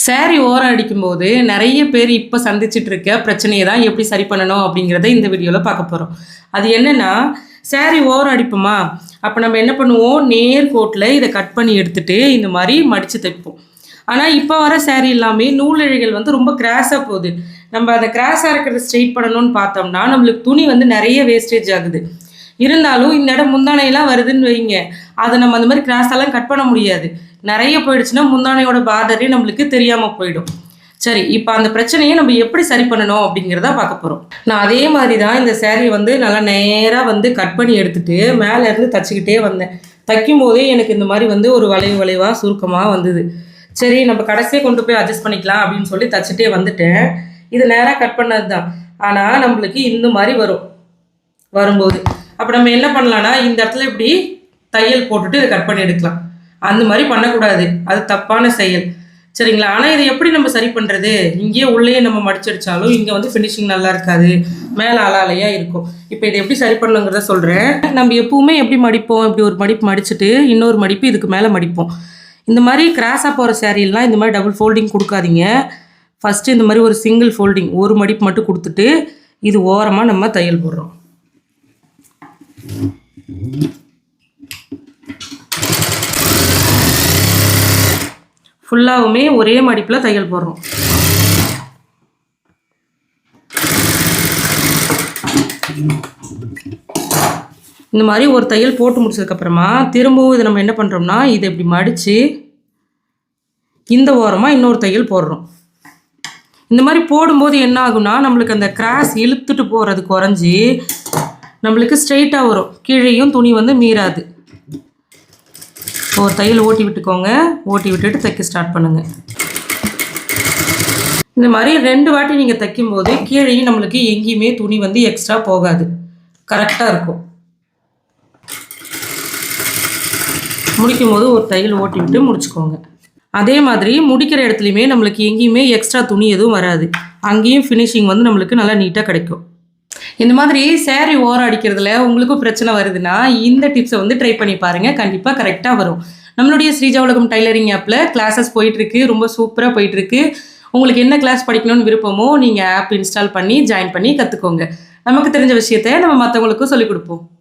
Sorry ஓரம் அடிக்கும்போது நிறைய பேர் இப்போ சந்திச்சுட்டு இருக்க பிரச்சனையை தான் எப்படி சரி பண்ணணும் அப்படிங்கிறத இந்த வீடியோவில் பார்க்க போகிறோம். அது என்னென்னா, சாரி ஓரம் அடிப்போமா, அப்போ நம்ம என்ன பண்ணுவோம், நேர்கோட்டில் இதை கட் பண்ணி எடுத்துகிட்டு இந்த மாதிரி மடித்து தைப்போம். ஆனால் இப்போ வர சாரி எல்லாமே நூலிழைகள் வந்து ரொம்ப கிராஸாக போகுது. நம்ம அதை கிராஸாக இருக்கிறத ஸ்ட்ரெயிட் பண்ணணும்னு பார்த்தோம்னா நம்மளுக்கு துணி வந்து நிறைய வேஸ்டேஜ் ஆகுது. இருந்தாலும் இந்த இடம் முந்தானையெல்லாம் வருதுன்னு வைங்க, அதை நம்ம அந்த மாதிரி கிராஸெல்லாம் கட் பண்ண முடியாது. நிறைய போயிடுச்சுன்னா முந்தானையோட பார்டரே நம்மளுக்கு தெரியாமல் போயிடும். சரி, இப்போ அந்த பிரச்சனையை நம்ம எப்படி சரி பண்ணணும் அப்படிங்கிறத பார்க்க போகிறோம். நான் அதே மாதிரி தான் இந்த சேரீ வந்து நல்லா நேராக வந்து கட் பண்ணி எடுத்துகிட்டு மேலேருந்து தச்சுக்கிட்டே வந்தேன். தைக்கும் போதே எனக்கு இந்த மாதிரி வந்து ஒரு வளைவாக சுருக்கமாக வந்தது. சரி, நம்ம கடைசியே கொண்டு போய் அட்ஜஸ்ட் பண்ணிக்கலாம் அப்படின்னு சொல்லி தச்சுட்டே வந்துட்டேன். இது நேராக கட் பண்ணது தான், ஆனால் நம்மளுக்கு இந்த மாதிரி வரும்போது அப்போ நம்ம என்ன பண்ணலான்னா, இந்த இடத்துல இப்படி தையல் போட்டுட்டு இதை கட் பண்ணி எடுக்கலாம். அந்த மாதிரி பண்ணக்கூடாது, அது தப்பான செயல். சரிங்களா? ஆனால் இதை எப்படி நம்ம சரி பண்ணுறது? இங்கேயே உள்ளேயே நம்ம மடிச்சடிச்சாலும் இங்கே வந்து ஃபினிஷிங் நல்லா இருக்காது, மேலே அலாலையாக இருக்கும். இப்போ இதை எப்படி சரி பண்ணுங்கிறத சொல்கிறேன். நம்ம எப்பவுமே எப்படி மடிப்போம், இப்படி ஒரு மடிப்பு மடிச்சுட்டு இன்னொரு மடிப்பு இதுக்கு மேலே மடிப்போம். இந்த மாதிரி கிராஸாக போகிற சேரீலாம் இந்த மாதிரி டபுள் ஃபோல்டிங் கொடுக்காதீங்க. ஃபஸ்ட்டு இந்த மாதிரி ஒரு சிங்கிள் ஃபோல்டிங், ஒரு மடிப்பு மட்டும் கொடுத்துட்டு இது ஓரமாக நம்ம தையல் போடுறோம். ஃபுல்லாகவுமே ஒரே மடிப்பில் தையல் போடுறோம். இந்த மாதிரி ஒரு தையல் போட்டு முடிச்சதுக்கப்புறமா திரும்பவும் இதை நம்ம என்ன பண்ணுறோம்னா, இதை இப்படி மடித்து இந்த ஓரமாக இன்னொரு தையல் போடுறோம். இந்த மாதிரி போடும்போது என்ன ஆகுனா, நம்மளுக்கு அந்த கிராஸ் இழுத்துட்டு போகிறது குறைஞ்சி நம்மளுக்கு ஸ்ட்ரெயிட்டாக வரும். கீழேயும் துணி வந்து மீறாது. ஒரு தையல் ஓட்டி விட்டுக்கோங்க, ஓட்டி விட்டுட்டு தைக்க ஸ்டார்ட் பண்ணுங்கள். இந்த மாதிரி 2 வாட்டி நீங்கள் தைக்கும்போது கீழேயும் நம்மளுக்கு எங்கேயுமே துணி வந்து எக்ஸ்ட்ரா போகாது, கரெக்டாக இருக்கும். முடிக்கும் போது ஒரு தையல் ஓட்டி விட்டு முடிச்சுக்கோங்க. அதே மாதிரி முடிக்கிற இடத்துலையுமே நம்மளுக்கு எங்கேயுமே எக்ஸ்ட்ரா துணி எதுவும் வராது, அங்கேயும் ஃபினிஷிங் வந்து நம்மளுக்கு நல்லா நீட்டாக கிடைக்கும். இந்த மாதிரி சேரீ ஓரம் அடிக்கிறதுல உங்களுக்கும் பிரச்சனை வருதுன்னா இந்த டிப்ஸை வந்து ட்ரை பண்ணி பாருங்கள், கண்டிப்பாக கரெக்டாக வரும். நம்மளுடைய ஸ்ரீஜா உலகம் டைலரிங் ஆப்பில் கிளாஸஸ் போயிட்டுருக்கு, ரொம்ப சூப்பராக போயிட்டுருக்கு. உங்களுக்கு என்ன கிளாஸ் படிக்கணும்னு விருப்பமோ நீங்கள் ஆப் இன்ஸ்டால் பண்ணி ஜாயின் பண்ணி கற்றுக்கோங்க. நமக்கு தெரிஞ்ச விஷயத்தை நம்ம மற்றவங்களுக்கும் சொல்லிக் கொடுப்போம்.